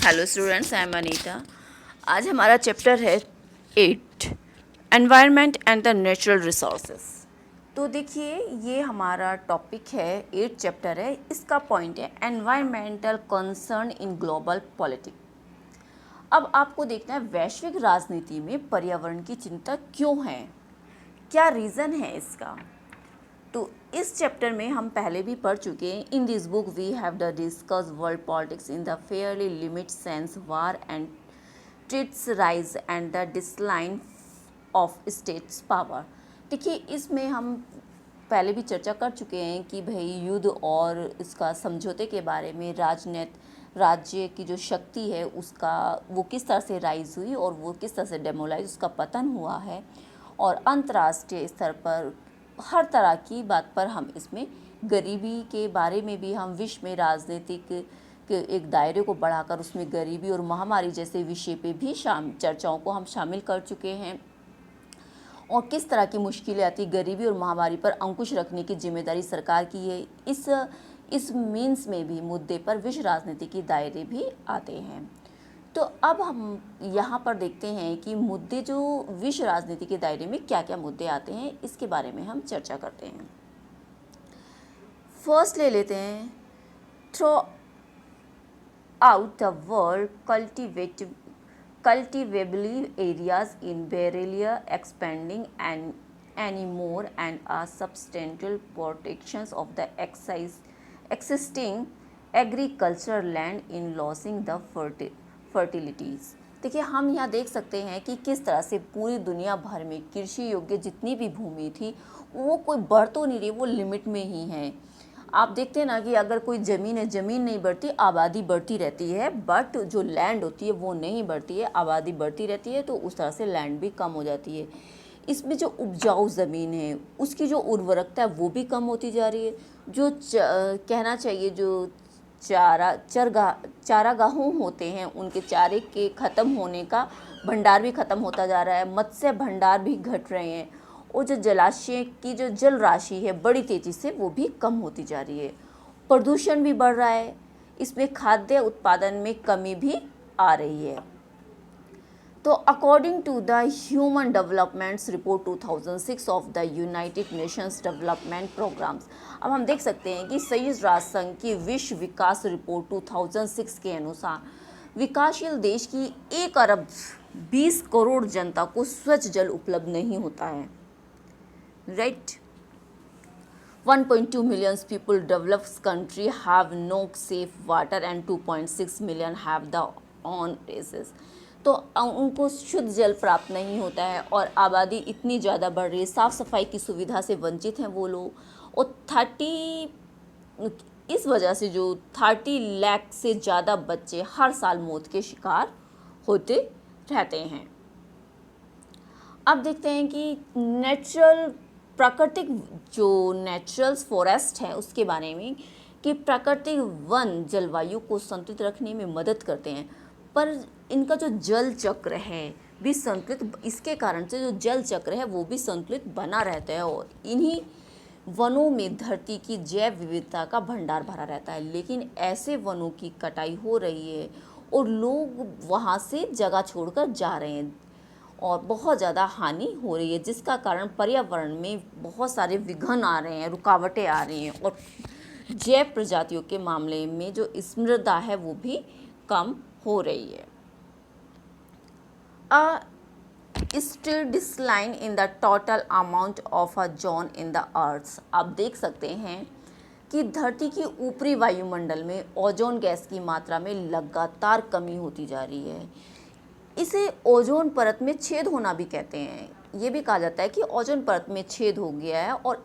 Hello students, I am Anita. आज हमारा chapter है 8, environment and the natural resources. तो देखिए, ये हमारा टॉपिक है, 8 चैप्टर है। इसका पॉइंट है environmental concern in global politics. अब आपको देखना है वैश्विक राजनीति में पर्यावरण की चिंता क्यों है, क्या रीज़न है इसका। तो इस चैप्टर में हम पहले भी पढ़ चुके हैं। In this book we have the discuss world politics in the fairly limit sense, war and trades rise and the decline of states power. देखिए, इसमें हम पहले भी चर्चा कर चुके हैं कि भाई युद्ध और इसका समझौते के बारे में, राज्य की जो शक्ति है उसका वो किस तरह से राइज हुई और वो किस तरह से डेमोलाइज, उसका पतन हुआ है। और अंतर्राष्ट्रीय स्तर पर हर तरह की बात पर हम इसमें गरीबी के बारे में भी हम विश्व में राजनीतिक के एक दायरे को बढ़ाकर उसमें गरीबी और महामारी जैसे विषय पे भी चर्चाओं को हम शामिल कर चुके हैं। और किस तरह की मुश्किलें आती, गरीबी और महामारी पर अंकुश रखने की जिम्मेदारी सरकार की है। इस मीन्स में भी मुद्दे पर विश्व राजनीति के दायरे भी आते हैं। तो अब हम यहाँ पर देखते हैं कि मुद्दे जो विश्व राजनीति के दायरे में क्या क्या मुद्दे आते हैं, इसके बारे में हम चर्चा करते हैं। फर्स्ट ले लेते हैं, throughout the world cultivable areas in barrier expanding and anymore and are substantial protections of the existing agricultural land in losing the fertilities। देखिए, हम यहाँ देख सकते हैं कि किस तरह से पूरी दुनिया भर में कृषि योग्य जितनी भी भूमि थी वो कोई बढ़ तो नहीं रही, वो लिमिट में ही है। आप देखते हैं ना कि अगर कोई ज़मीन है, ज़मीन नहीं बढ़ती, आबादी बढ़ती रहती है, बट जो लैंड होती है वो नहीं बढ़ती है, आबादी बढ़ती रहती है, तो उस तरह से लैंड भी कम हो जाती है। इसमें जो उपजाऊ ज़मीन है उसकी जो उर्वरकता है वो भी कम होती जा रही है। जो कहना चाहिए जो चारागाहों होते हैं उनके चारे के ख़त्म होने का भंडार भी ख़त्म होता जा रहा है, मत्स्य भंडार भी घट रहे हैं, और जो जलाशय की जो जल राशि है बड़ी तेज़ी से वो भी कम होती जा रही है। प्रदूषण भी बढ़ रहा है, इसमें खाद्य उत्पादन में कमी भी आ रही है। तो according to the human developments report 2006 of the United Nations development programs, अब हम देख सकते हैं कि संयुक्त राष्ट्र संघ की विश्व विकास रिपोर्ट 2006 के अनुसार विकासशील देश की 1 अरब 20 करोड़ जनता को स्वच्छ जल उपलब्ध नहीं होता है, right. 1.2 million people developed country have no safe water and 2.6 million have the on races। तो उनको शुद्ध जल प्राप्त नहीं होता है और आबादी इतनी ज़्यादा बढ़ रही है, साफ़ सफाई की सुविधा से वंचित हैं वो लोग। और 30 इस वजह से जो 30 लाख से ज़्यादा बच्चे हर साल मौत के शिकार होते रहते हैं। अब देखते हैं कि प्राकृतिक जो नेचुरल फॉरेस्ट है उसके बारे में, कि प्राकृतिक वन जलवायु को संतुलित रखने में मदद करते हैं, पर इनका जो जल चक्र है भी संतुलित, इसके कारण से जो जल चक्र है वो भी संतुलित बना रहता है और इन्हीं वनों में धरती की जैव विविधता का भंडार भरा रहता है। लेकिन ऐसे वनों की कटाई हो रही है और लोग वहाँ से जगह छोड़कर जा रहे हैं और बहुत ज़्यादा हानि हो रही है, जिसका कारण पर्यावरण में बहुत सारे विघ्न आ रहे हैं, रुकावटें आ रही हैं और जैव प्रजातियों के मामले में जो स्मृदा है वो भी कम हो रही है। Still decline in the total amount of a zone in the earth. आप देख सकते हैं कि धरती की ऊपरी वायुमंडल में ओजोन गैस की मात्रा में लगातार कमी होती जा रही है। इसे ओजोन परत में छेद होना भी कहते हैं। ये भी कहा जाता है कि ओजोन परत में छेद हो गया है और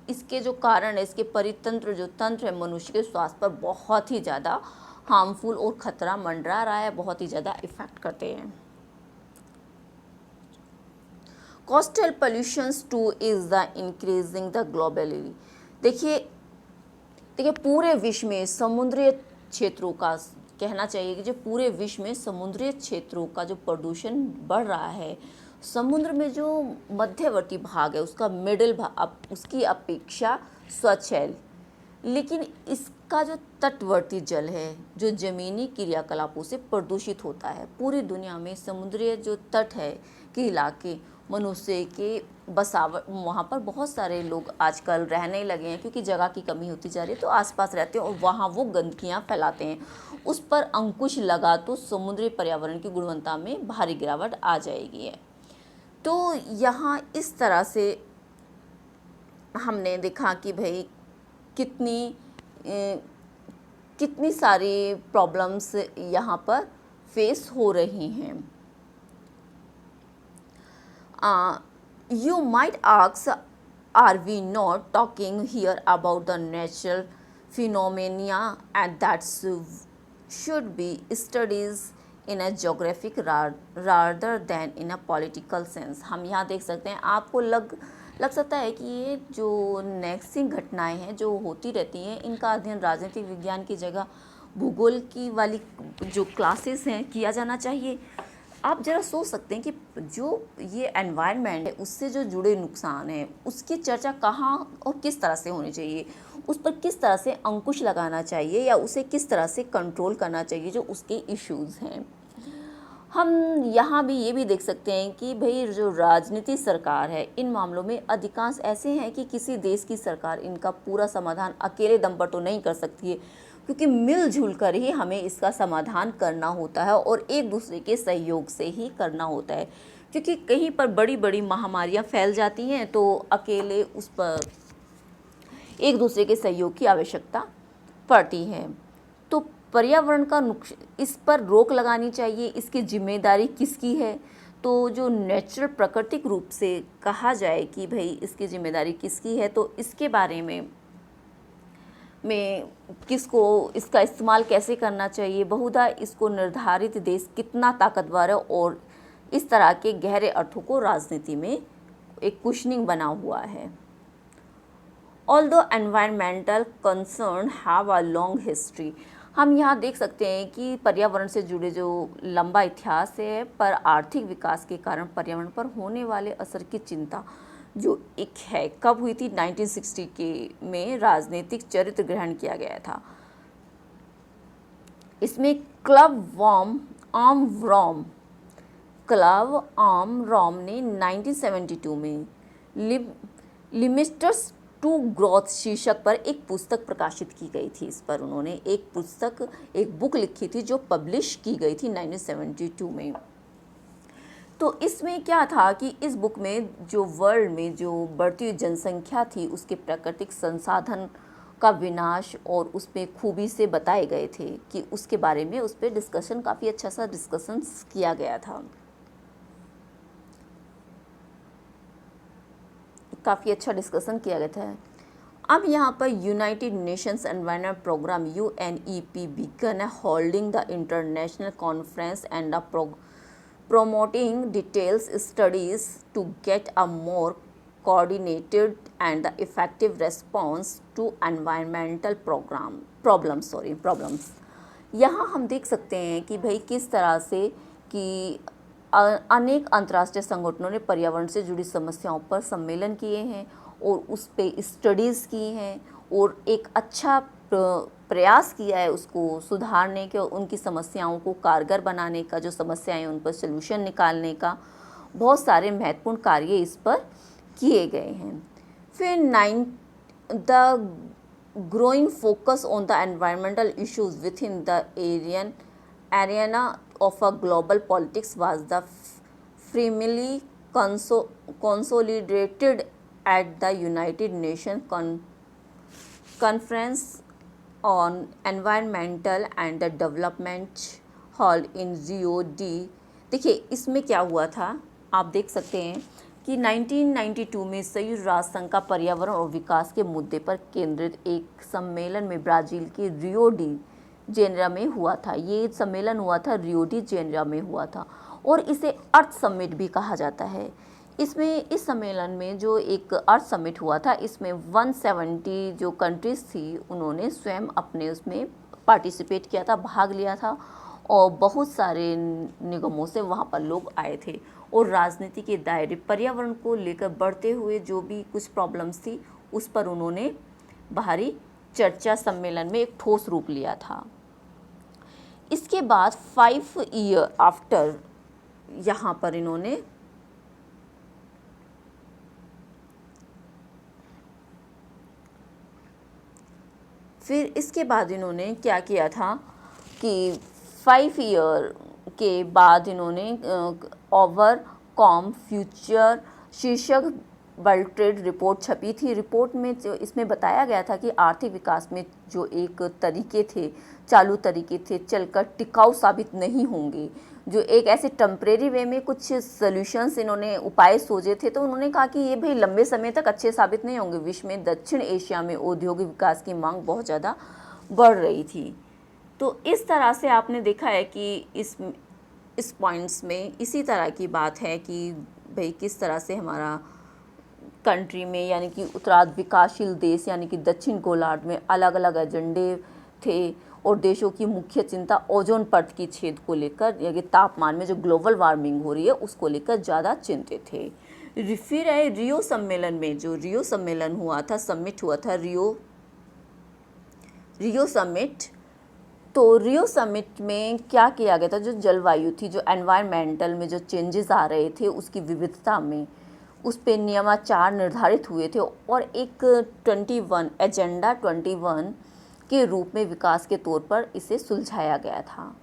इसके जो कारण है, इसके परितंत्र जो तंत्र है मनुष्य के स्वास्थ्य पर बहुत ही ज़्यादा हार्मफुल और ख़तरा मंडरा रहा है, बहुत ही ज़्यादा इफ़ेक्ट करते हैं। Coastal pollutions two is the increasing the globally. देखिए पूरे विश्व में समुद्री क्षेत्रों का, कहना चाहिए कि जो पूरे विश्व में समुद्री क्षेत्रों का जो प्रदूषण बढ़ रहा है, समुद्र में जो मध्यवर्ती भाग है उसका मिडिल भाग उसकी अपेक्षा स्वच्छ है, लेकिन का जो तटवर्ती जल है, जो ज़मीनी क्रियाकलापों से प्रदूषित होता है। पूरी दुनिया में समुद्रीय जो तट है के इलाके, मनुष्य के बसावट, वहाँ पर बहुत सारे लोग आजकल रहने लगे हैं क्योंकि जगह की कमी होती जा रही है, तो आसपास रहते हैं और वहाँ वो गंदगियाँ फैलाते हैं। उस पर अंकुश लगा तो समुद्री पर्यावरण की गुणवत्ता में भारी गिरावट आ जाएगी है। तो यहाँ इस तरह से हमने देखा कि भाई कितनी सारी प्रॉब्लम्स यहाँ पर फेस हो रही हैं। You might ask, are we not talking here about the natural phenomena and that should be studies in a geographic rather than in a political sense? हम यहाँ देख सकते हैं, आपको लग सकता है कि ये जो नेक्सिंग घटनाएं हैं जो होती रहती हैं, इनका अध्ययन राजनीतिक विज्ञान की जगह भूगोल की वाली जो क्लासेस हैं किया जाना चाहिए। आप ज़रा सोच सकते हैं कि जो ये एनवायरनमेंट है उससे जो जुड़े नुकसान हैं उसकी चर्चा कहाँ और किस तरह से होनी चाहिए, उस पर किस तरह से अंकुश लगाना चाहिए या उसे किस तरह से कंट्रोल करना चाहिए जो उसके इश्यूज़ हैं। हम यहाँ भी ये भी देख सकते हैं कि भाई जो राजनीति सरकार है, इन मामलों में अधिकांश ऐसे हैं कि किसी देश की सरकार इनका पूरा समाधान अकेले दम पर तो नहीं कर सकती है, क्योंकि मिलजुल कर ही हमें इसका समाधान करना होता है और एक दूसरे के सहयोग से ही करना होता है। क्योंकि कहीं पर बड़ी बड़ी महामारियाँ फैल जाती हैं तो अकेले उस पर एक दूसरे के सहयोग की आवश्यकता पड़ती है। तो पर्यावरण का इस पर रोक लगानी चाहिए, इसकी जिम्मेदारी किसकी है? तो जो नेचुरल प्राकृतिक रूप से कहा जाए कि भाई इसकी जिम्मेदारी किसकी है, तो इसके बारे में किसको इसका इस्तेमाल कैसे करना चाहिए, बहुधा इसको निर्धारित देश कितना ताकतवर है, और इस तरह के गहरे अर्थों को राजनीति में एक कुशनिंग बना हुआ है। Although environmental concern have a long history, हम यहाँ देख सकते हैं कि पर्यावरण से जुड़े जो लंबा इतिहास है, पर आर्थिक विकास के कारण पर्यावरण पर होने वाले असर की चिंता जो एक है, कब हुई थी? 1960 के में राजनीतिक चरित्र ग्रहण किया गया था। इसमें क्लब आर्म रॉम ने 1972 में लिमिट्स टू ग्रोथ शीर्षक पर एक पुस्तक प्रकाशित की गई थी। इस पर उन्होंने एक बुक लिखी थी जो पब्लिश की गई थी 1972 में। तो इसमें क्या था कि इस बुक में जो वर्ल्ड में जो बढ़ती हुई जनसंख्या थी, उसके प्राकृतिक संसाधन का विनाश और उसमें खूबी से बताए गए थे कि उसके बारे में उस पर डिस्कशन, काफ़ी अच्छा सा डिस्कशन किया गया था, काफ़ी अच्छा डिस्कशन किया गया था। अब यहाँ पर United Nations environment program UNEP began holding the international conference and promoting detailed studies to get a more coordinated and effective response to environmental problems। यहाँ हम देख सकते हैं कि भाई किस तरह से कि अनेक अंतर्राष्ट्रीय संगठनों ने पर्यावरण से जुड़ी समस्याओं पर सम्मेलन किए हैं और उस पे स्टडीज़ की हैं और एक अच्छा प्रयास किया है उसको सुधारने के, उनकी समस्याओं को कारगर बनाने का, जो समस्याएं उन पर सलूशन निकालने का बहुत सारे महत्वपूर्ण कार्य इस पर किए गए हैं। फिर the growing focus on the environmental issues with in the arena of a global politics was the firmly consolidated at the United Nations Conference on Environmental and Development held in Rio de। देखिए इसमें क्या हुआ था, आप देख सकते हैं कि 1992 में संयुक्त राष्ट्र संघ का पर्यावरण और विकास के मुद्दे पर केंद्रित एक सम्मेलन में ब्राज़ील के रियो डी जेनेरो में हुआ था। ये सम्मेलन हुआ था रियो डी जेनेरो में हुआ था और इसे अर्थ समिट भी कहा जाता है। इस सम्मेलन में जो एक अर्थ समिट हुआ था, इसमें 170 जो कंट्रीज़ थी उन्होंने स्वयं अपने उसमें पार्टिसिपेट किया था, भाग लिया था और बहुत सारे निगमों से वहाँ पर लोग आए थे और राजनीति के दायरे पर्यावरण को लेकर बढ़ते हुए जो भी कुछ प्रॉब्लम्स थी उस पर उन्होंने बाहरी चर्चा सम्मेलन में एक ठोस रूप लिया था। इसके बाद 5 ईयर आफ्टर यहाँ पर इन्होंने फिर इसके बाद इन्होंने क्या किया था कि 5 ईयर के बाद इन्होंने ओवर कॉम फ्यूचर शीर्षक वर्ल्ड ट्रेड रिपोर्ट छपी थी। रिपोर्ट में जो इसमें बताया गया था कि आर्थिक विकास में जो एक तरीके थे, चालू तरीके थे, चलकर टिकाऊ साबित नहीं होंगे, जो एक ऐसे टेम्परेरी वे में कुछ सॉल्यूशंस इन्होंने उपाय सोचे थे, तो उन्होंने कहा कि ये भाई लंबे समय तक अच्छे साबित नहीं होंगे। विश्व में दक्षिण एशिया में औद्योगिक विकास की मांग बहुत ज़्यादा बढ़ रही थी। तो इस तरह से आपने देखा है कि इस पॉइंट्स में इसी तरह की बात है कि भाई किस तरह से हमारा कंट्री में यानी कि उत्तरार्ध विकासशील देश यानी कि दक्षिण गोलार्ध में अलग अलग एजेंडे थे और देशों की मुख्य चिंता ओजोन परत की छेद को लेकर यानी तापमान में जो ग्लोबल वार्मिंग हो रही है उसको लेकर ज़्यादा चिंतित थे। फिर है रियो सम्मेलन में, जो रियो सम्मेलन हुआ था, समिट हुआ था रियो समिट। तो रियो समिट में क्या किया गया था, जो जलवायु थी, जो एनवायरमेंटल में जो चेंजेस आ रहे थे उसकी विविधता में, उस पे नियमाचार निर्धारित हुए थे और एक 21 एजेंडा 21 के रूप में विकास के तौर पर इसे सुलझाया गया था।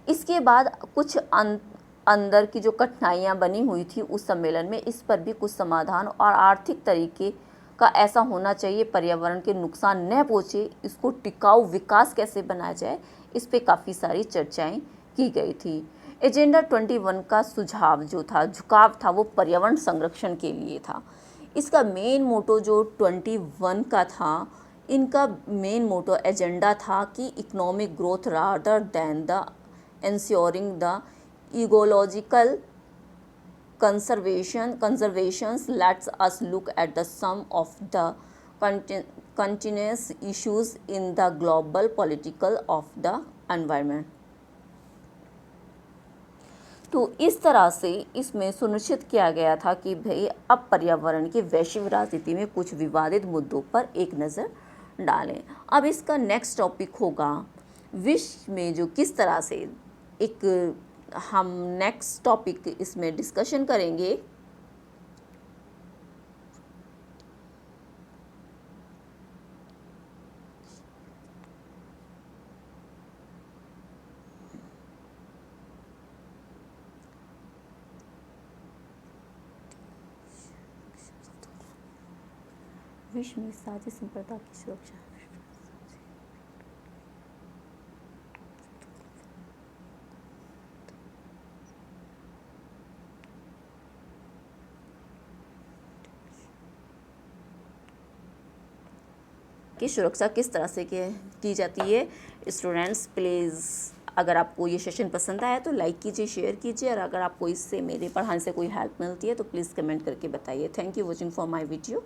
इसके बाद कुछ अंदर की जो कठिनाइयाँ बनी हुई थी उस सम्मेलन में, इस पर भी कुछ समाधान और आर्थिक तरीके का ऐसा होना चाहिए पर्यावरण के नुकसान न पहुँचे, इसको टिकाऊ विकास कैसे बनाया जाए, इस पे काफ़ी सारी चर्चाएं की गई थी। एजेंडा 21 का सुझाव जो था, झुकाव था, वो पर्यावरण संरक्षण के लिए था। इसका मेन मोटो जो 21 का था, इनका मेन मोटो एजेंडा था कि economic growth rather than the ensuring the ecological conservations lets us look at the sum of the continuous issues in the global political of the environment। तो इस तरह से इसमें सुनिश्चित किया गया था कि भाई अब पर्यावरण की वैश्विक राजनीति में कुछ विवादित मुद्दों पर एक नज़र डालें। अब इसका नेक्स्ट टॉपिक होगा विश्व में जो किस तरह से एक हम नेक्स्ट टॉपिक इसमें डिस्कशन करेंगे विश्व में साझी संपदा की सुरक्षा। की सुरक्षा किस तरह से की जाती है। स्टूडेंट्स प्लीज़, अगर आपको ये सेशन पसंद आया तो लाइक कीजिए, शेयर कीजिए, और अगर आपको इससे मेरे पढ़ाने से कोई हेल्प मिलती है तो प्लीज़ कमेंट करके बताइए। Thank you watching for my video.